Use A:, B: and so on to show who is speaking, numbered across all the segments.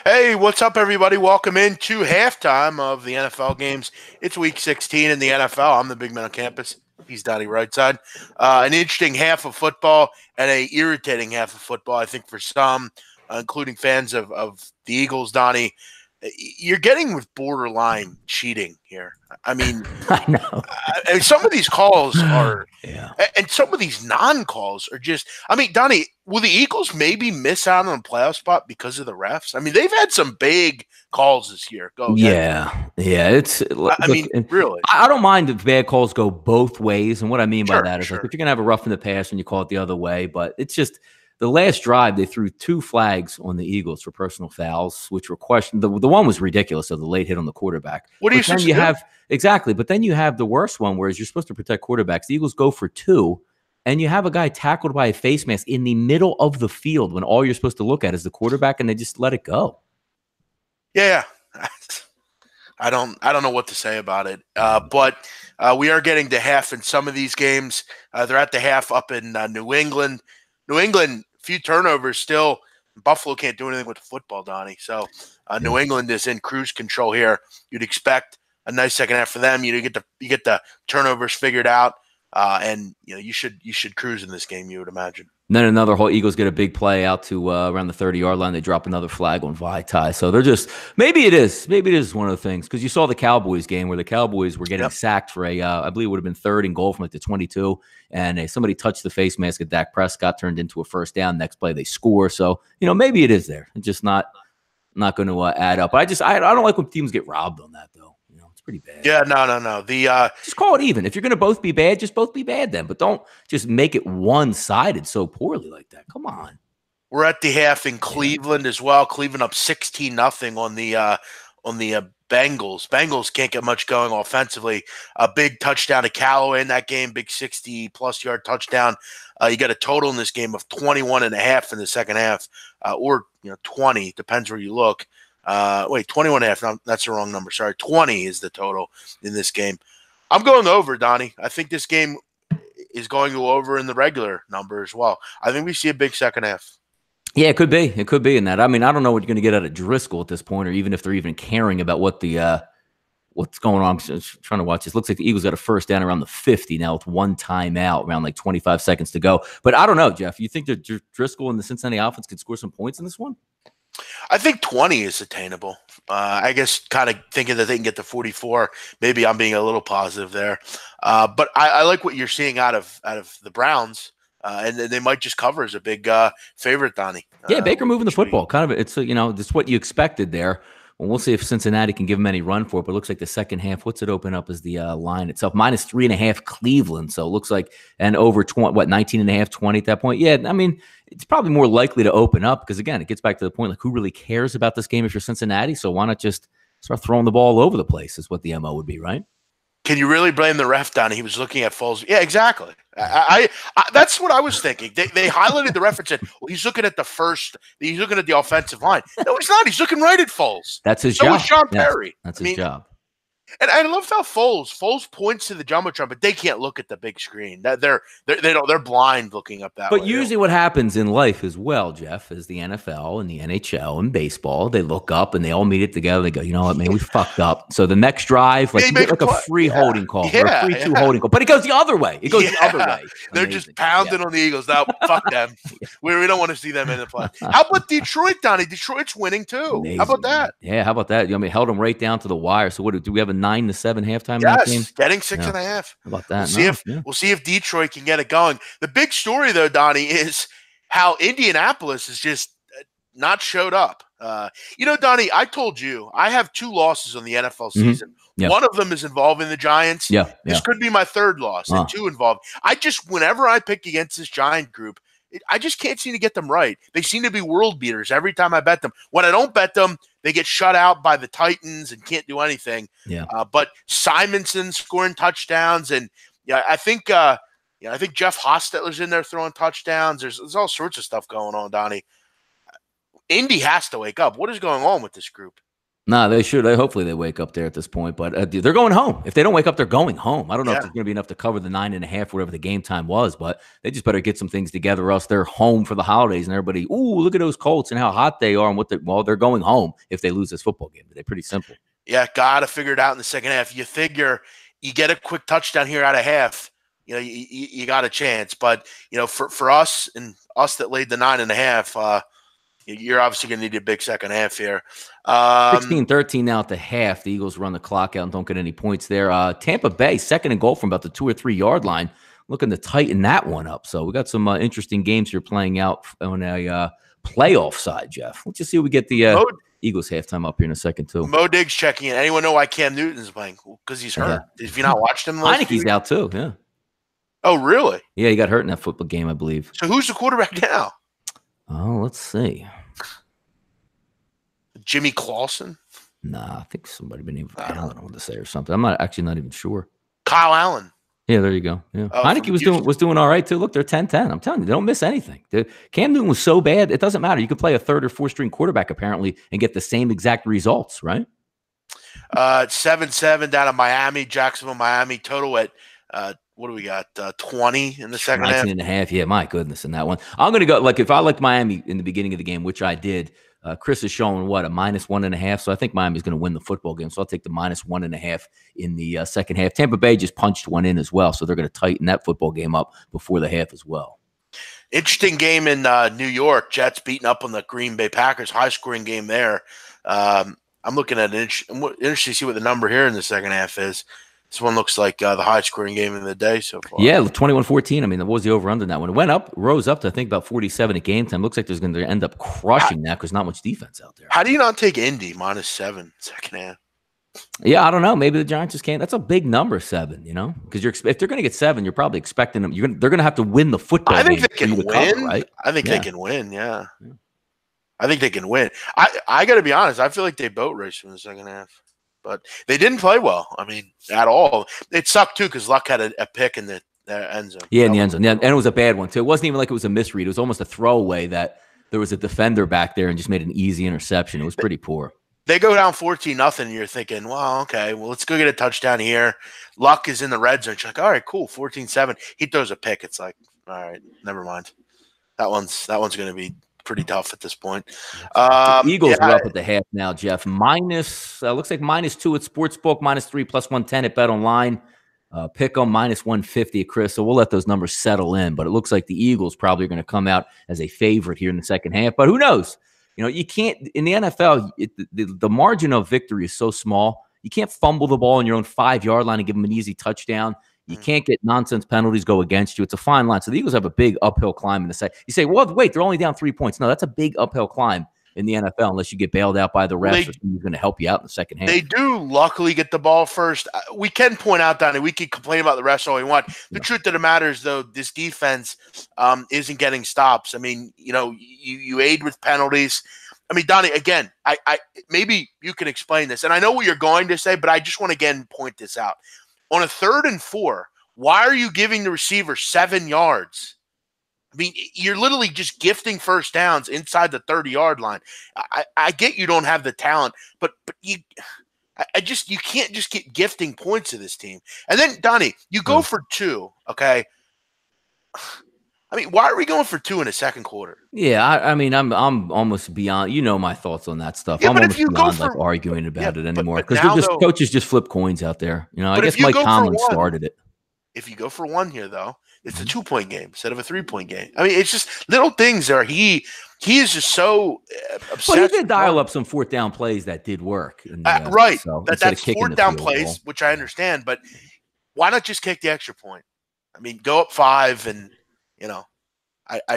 A: Hey, what's up, everybody? Welcome into halftime of the NFL games. It's week 16 in the NFL. I'm the big man on campus. He's Donnie Rightside. An interesting half of football and a irritating half of football, I think, for some, including fans of the Eagles, Donnie. You're getting with borderline cheating here. I mean,
B: I know.
A: and some of these calls are,
B: Yeah.
A: and some of these non-calls are just. I mean, Donnie, will the Eagles maybe miss out on a playoff spot because of the refs? I mean, they've had some big calls this year. Go ahead.
B: Yeah. It's look,
A: I mean, really,
B: I don't mind if bad calls go both ways, and what I mean by
A: sure,
B: that is like
A: sure.
B: if you're gonna have a rough in the pass and you call it the other way, but it's just the last drive they threw two flags on the Eagles for personal fouls, which were questioned. The one was ridiculous, so the late hit on the quarterback.
A: What are you
B: But then
A: supposed
B: you
A: to do?
B: have exactly, but then you have the worst one, whereas you're supposed to protect quarterbacks. The Eagles go for two. And you have a guy tackled by a face mask in the middle of the field when all you're supposed to look at is the quarterback, and they just let it go.
A: Yeah, I don't know what to say about it. But we are getting to half in some of these games. They're at the half up in New England. New England, few turnovers still. Buffalo can't do anything with the football, Donnie. So
B: Yeah.
A: New England is in cruise control here. You'd expect a nice second half for them. You get the turnovers figured out, and you should cruise in this game. You would imagine.
B: And then another whole Eagles get a big play out to around the 30-yard line. They drop another flag on Vaitai. So they're just maybe it is one of the things because you saw the Cowboys game where the Cowboys were getting sacked for I believe it would have been third and goal from like the 22, and somebody touched the face mask at Dak Prescott, turned into a first down. Next play they score. So maybe it is there. It's just not going to add up. But I don't like when teams get robbed on that though. It's pretty bad.
A: Yeah, no.
B: Just call it even. If you're going to both be bad, just both be bad then. But don't just make it one-sided so poorly like that. Come on.
A: We're at the half in Cleveland as well. Cleveland up 16-0 on the Bengals. Bengals can't get much going offensively. A big touchdown to Callaway in that game, big 60-plus yard touchdown. You got a total in this game of 21.5 in the second half, or 20, depends where you look. 21.5. No, that's the wrong number. Sorry, 20 is the total in this game. I'm going over, Donnie. I think this game is going to go over in the regular number as well. I think we see a big second half.
B: Yeah, it could be. It could be in that. I mean, I don't know what you're going to get out of Driscoll at this point, or even if they're even caring about what what's going on. I'm just trying to watch this. Looks like the Eagles got a first down around the 50 now with one timeout, around like 25 seconds to go. But I don't know, Jeff. You think that Driscoll and the Cincinnati offense could score some points in this one?
A: I think 20 is attainable. I guess kind of thinking that they can get to 44. Maybe I'm being a little positive there. But I like what you're seeing out of the Browns. And they might just cover as a big favorite, Donnie.
B: Yeah, Baker moving the football. Kind of, it's what you expected there. Well, we'll see if Cincinnati can give them any run for it. But it looks like the second half, what's it open up as the line itself? -3.5 Cleveland. So it looks like, and over 19.5, 20 at that point. Yeah, I mean, it's probably more likely to open up because, again, it gets back to the point, like, who really cares about this game if you're Cincinnati? So why not just start throwing the ball all over the place is what the MO would be, right?
A: Can you really blame the ref, Donnie? He was looking at Foles. Yeah, exactly. I that's what I was thinking. They highlighted the ref and said, well, he's looking at he's looking at the offensive line. No, he's not. He's looking right at Foles.
B: That's his
A: job. So was Sean
B: yes,
A: Perry.
B: That's his job.
A: And I love how Foles points to the jumbotron, but they can't look at the big screen. They're blind looking up that way.
B: But usually what happens in life as well, Jeff, is the NFL and the NHL and baseball, they look up and they all meet it together. They go, you know what, man, we fucked up. So the next drive, like, you get like a free holding call or a 3-2 holding call. But it goes the other way. It goes the other way.
A: They're just pounding on the Eagles. Now, fuck them. We don't want to see them in the play. How about Detroit, Donnie? Detroit's winning too.
B: Amazing.
A: How about that?
B: Yeah, how about that? Held them right down to the wire. So what do we have, a 9-7 halftime in
A: that
B: game?
A: Yes, getting 6.5.
B: How about that?
A: We'll see if Detroit can get it going. The big story, though, Donnie, is how Indianapolis has just not showed up. Donnie, I told you I have 2 losses on the NFL season.
B: Yeah.
A: One of them is involving the Giants. This could be my 3rd loss, and 2 involved. Whenever I pick against this Giant group, I just can't seem to get them right. They seem to be world beaters every time I bet them. When I don't bet them, they get shut out by the Titans and can't do anything.
B: Yeah.
A: But Simonson scoring touchdowns, and I think Jeff Hostetler's in there throwing touchdowns. There's all sorts of stuff going on, Donnie. Indy has to wake up. What is going on with this group?
B: No, they should. Hopefully they wake up there at this point. But they're going home. If they don't wake up, they're going home. I don't know if
A: Yeah.
B: there's going to be enough to cover the 9.5, whatever the game time was. But they just better get some things together, or else they're home for the holidays. And everybody, ooh, look at those Colts and how hot they are. And they're going home if they lose this football game. They're pretty simple.
A: Yeah, got to figure it out in the second half. You figure you get a quick touchdown here out of half, you got a chance. But, for us and us that laid the 9.5, you're obviously going to need a big second half here.
B: 16-13 now at the half. The Eagles run the clock out and don't get any points there. Tampa Bay, second and goal from about the 2 or 3 yard line, looking to tighten that one up. So we got some interesting games here playing out on a playoff side, Jeff. Let's just see if we get the Eagles halftime up here in a second, too.
A: Mo Diggs checking in. Anyone know why Cam Newton's playing? Because he's hurt. Have you not watched him?
B: Heineke's out, too, yeah.
A: Oh, really?
B: Yeah, he got hurt in that football game, I believe.
A: So who's the quarterback now?
B: Oh, let's see.
A: Jimmy Clausen?
B: Nah, I think somebody been named Allen, I want to say, or something. I'm not even sure.
A: Kyle Allen.
B: Yeah, there you go. Yeah, Heineke was doing all right too. Look, they're 10-10. I'm telling you, they don't miss anything. Cam Newton was so bad, it doesn't matter. You could play a third or fourth string quarterback apparently and get the same exact results, right?
A: 7-7 down to Miami, Jacksonville, Miami. Total at what do we got? 20 in the second half.
B: 19.5. Yeah, my goodness, in that one. I'm going to go if I liked Miami in the beginning of the game, which I did. Chris is showing what, a -1.5. So I think Miami's going to win the football game. So I'll take the -1.5 in the second half. Tampa Bay just punched one in as well. So they're going to tighten that football game up before the half as well.
A: Interesting game in New York. Jets beating up on the Green Bay Packers. High scoring game there. I'm looking at it. I'm interested to see what the number here in the second half is. This one looks like the high-scoring game of the day so far.
B: Yeah, 21-14. I mean, what was the over-under in that one? It went up, rose up to, I think, about 47 at game time. Looks like there's going to end up crushing that because not much defense out there.
A: How do you not take Indy -7 second half?
B: Yeah, I don't know. Maybe the Giants just can't. That's a big number, 7, because if they're going to get 7, you're probably expecting them. They're going to have to win the football game.
A: I think they can win.
B: Cover, right?
A: I think they can win, yeah. I think they can win. I got to be honest. I feel like they boat raced in the second half. But they didn't play well. I mean, at all. It sucked, too, because Luck had a pick in the end zone.
B: Yeah, in the end zone. Yeah, and it was a bad one, too. It wasn't even like it was a misread. It was almost a throwaway that there was a defender back there and just made an easy interception. It was pretty poor.
A: They go down 14-0, and you're thinking, well, okay, let's go get a touchdown here. Luck is in the red zone. You're like, all right, cool, 14-7. He throws a pick. It's like, all right, never mind. That one's going to be pretty tough at this point.
B: The Eagles are up at the half now, Jeff. Looks like -2 at Sportsbook, -3 plus 110 at Bet Online. Pick them -150 at Chris. So we'll let those numbers settle in. But it looks like the Eagles probably are going to come out as a favorite here in the second half. But who knows? You can't in the NFL. The margin of victory is so small. You can't fumble the ball on your own 5-yard line and give them an easy touchdown. You can't get nonsense penalties go against you. It's a fine line. So the Eagles have a big uphill climb in the second. You say, well, wait, they're only down 3 points. No, that's a big uphill climb in the NFL unless you get bailed out by the refs or someone's going to help you out in the second half.
A: They do luckily get the ball first. We can point out, Donnie, we can complain about the refs all we want. The truth of the matter is, though, this defense isn't getting stops. I mean, you aid with penalties. I mean, Donnie, again, I maybe you can explain this. And I know what you're going to say, but I just want to again point this out. On a 3rd and 4, why are you giving the receiver 7 yards? I mean, you're literally just gifting first downs inside the 30-yard line. I get you don't have the talent, but you can't just get gifting points to this team. And then, Donnie, you go for 2, okay? I mean, why are we going for 2 in the second quarter?
B: Yeah, I mean, I'm almost beyond. My thoughts on that stuff.
A: Yeah,
B: I'm almost beyond arguing about it anymore because coaches just flip coins out there. I guess Mike Tomlin started it.
A: If you go for 1 here, though, it's a 2-point game instead of a 3-point game. I mean, it's just little things there. He is just so obsessed.
B: Well, he did dial up some 4th down plays that did work.
A: Right, that's 4th down plays, which I understand. But why not just kick the extra point? I mean, go up 5 and.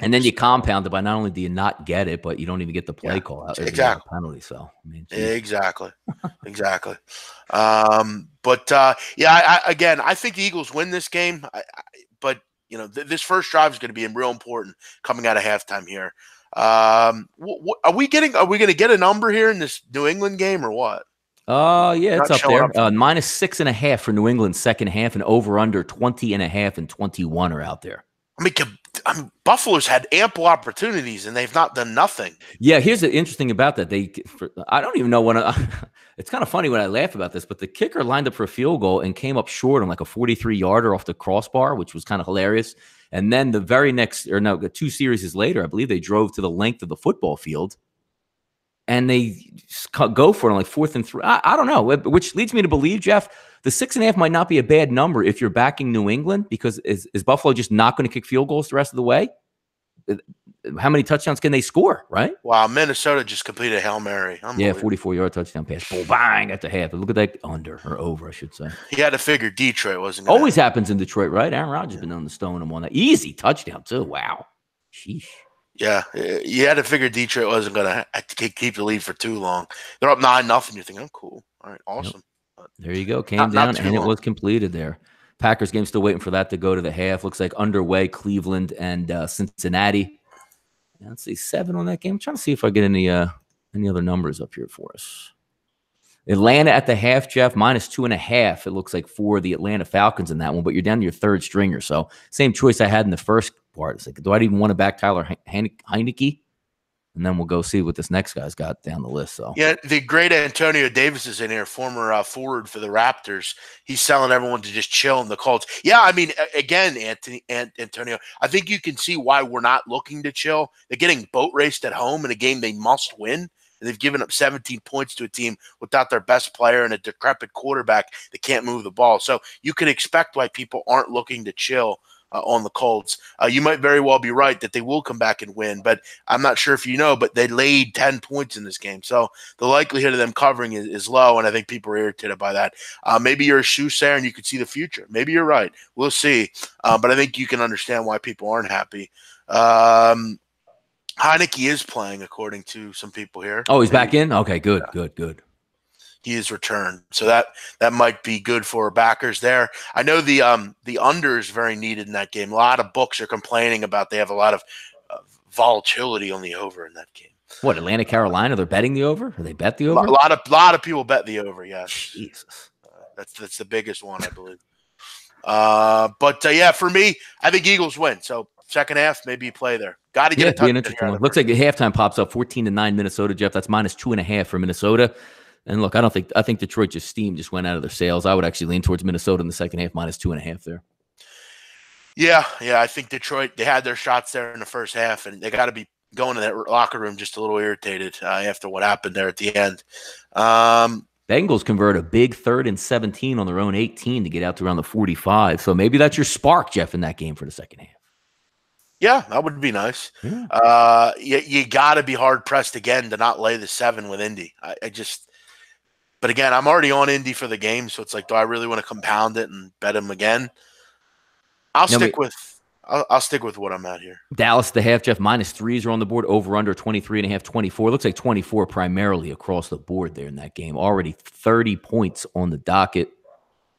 A: And
B: then you compound it by not only do you not get it, but you don't even get the play call out.
A: Exactly.
B: Penalty. So I mean,
A: exactly. I think the Eagles win this game. This first drive is going to be real important coming out of halftime here. Are we going to get a number here in this New England game or what?
B: Yeah, it's up there. -6.5 for New England second half, and over under 20.5 and 21 are out there.
A: I mean, Buffalo's had ample opportunities, and they've not done nothing.
B: Yeah, here's the interesting about that. I don't even know when. It's kind of funny when I laugh about this, but the kicker lined up for a field goal and came up short on like a 43-yarder off the crossbar, which was kind of hilarious. And then the very next, or no, 2 series later, I believe they drove to the length of the football field, and they go for it on like 4th and 3. I don't know, which leads me to believe, Jeff, the 6.5 might not be a bad number if you're backing New England, because is Buffalo just not going to kick field goals the rest of the way? How many touchdowns can they score, right?
A: Wow, Minnesota just completed a Hail Mary.
B: Yeah, 44-yard touchdown pass. Boom, bang, at the half. Look at that under or over, I should say.
A: He had to figure Detroit wasn't
B: going to always happens in Detroit, right? Aaron Rodgers has been on the stone him on that. Easy touchdown, too. Wow. Sheesh.
A: Yeah, you had to figure Detroit wasn't going to keep the lead for too long. They're up 9-0. You're thinking, oh, cool. All right, awesome.
B: Yep. There you go. Came down, and it was completed there. Packers game still waiting for that to go to the half. Looks like underway, Cleveland and Cincinnati. Let's see, 7 on that game. I'm trying to see if I get any other numbers up here for us. Atlanta at the half, Jeff, -2.5. It looks like for the Atlanta Falcons in that one, but you're down to your 3rd stringer. So same choice I had in the first part. It's like, do I even want to back Tyler Heineke? And then we'll go see what this next guy's got down the list. So
A: yeah, the great Antonio Davis is in here, former forward for the Raptors. He's telling everyone to just chill in the Colts. Yeah, I mean, again, Antonio, I think you can see why we're not looking to chill. They're getting boat raced at home in a game they must win. And they've given up 17 points to a team without their best player and a decrepit quarterback that can't move the ball. So you can expect why people aren't looking to chill on the Colts. You might very well be right that they will come back and win, but I'm not sure if you know, but they laid 10 points in this game. So the likelihood of them covering is low, and I think people are irritated by that. Maybe you're a soothsayer and you could see the future. Maybe you're right. We'll see. But I think you can understand why people aren't happy. Heineke is playing, according to some people here.
B: Oh, he's back in? Okay, good, yeah. Good.
A: He is returned, so that might be good for backers there. I know the under is very needed in that game. A lot of books are complaining about they have a lot of volatility on the over in that game.
B: What, Atlanta, Carolina? They're betting the over? Or they bet the over?
A: A lot of people bet the over. Yes,
B: Jesus,
A: that's the biggest one, I believe. But yeah, for me, I think Eagles win. So second half, maybe you play there. Got to get a touchdown.
B: An interesting one. Looks like the halftime pops up 14-9 Minnesota. Jeff, that's -2.5 for Minnesota. And look, I think Detroit just went out of their sails. I would actually lean towards Minnesota in the second half, -2.5 there.
A: Yeah, I think Detroit, they had their shots there in the first half, and they got to be going to that locker room just a little irritated after what happened there at the end.
B: Bengals convert a big 3rd and 17 on their own 18 to get out to around the 45. So maybe that's your spark, Jeff, in that game for the second half.
A: Yeah, that would be nice. Yeah. You got to be hard-pressed again to not lay the 7 with Indy. But again, I'm already on Indy for the game, so it's like, do I really want to compound it and bet him again? I'll stick with what I'm at here.
B: Dallas, the half, Jeff, -3s are on the board. Over under 23.5, 24. Looks like 24 primarily across the board there in that game. Already 30 points on the docket.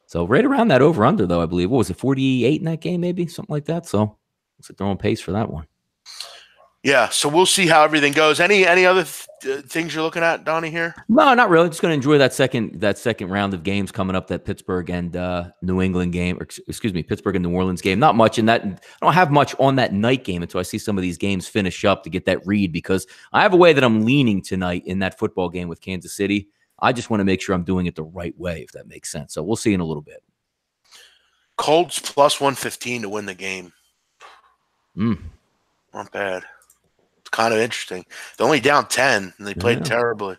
B: So right around that over under, though, I believe. What was it, 48 in that game, maybe? Something like that. So looks like they're on pace for that one.
A: Yeah, so we'll see how everything goes. Any other things you're looking at, Donnie, here?
B: No, not really. Just going to enjoy that second round of games coming up, that Pittsburgh and New England game, or excuse me, Pittsburgh and New Orleans game. Not much in that. I don't have much on that night game until I see some of these games finish up to get that read, because I have a way that I'm leaning tonight in that football game with Kansas City. I just want to make sure I'm doing it the right way, if that makes sense. So we'll see in a little bit.
A: Colts +115 to win the game. Not bad. Kind of interesting. They're only down 10, and they played terribly.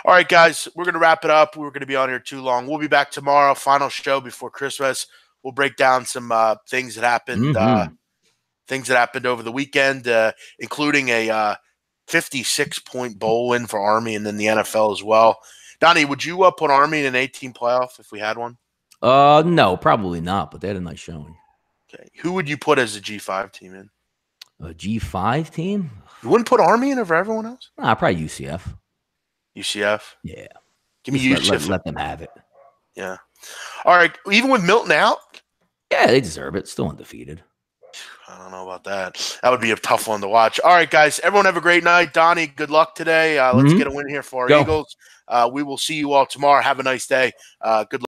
A: All right, guys, we're going to wrap it up. We're going to be on here too long. We'll be back tomorrow, final show before Christmas. We'll break down some things that happened over the weekend, including a 56-point bowl win for Army and then the NFL as well. Donnie, would you put Army in an 18 playoff if we had one?
B: No, probably not, but they had a nice showing.
A: Okay. Who would you put as a G5 team in?
B: A G5 team?
A: You wouldn't put Army in over everyone else?
B: Nah, probably UCF.
A: UCF?
B: Yeah.
A: Give me UCF.
B: Let them have it.
A: Yeah. All right. Even with Milton out?
B: Yeah, they deserve it. Still undefeated.
A: I don't know about that. That would be a tough one to watch. All right, guys. Everyone have a great night. Donnie, good luck today. Let's get a win here for our Eagles. We will see you all tomorrow. Have a nice day. Good luck.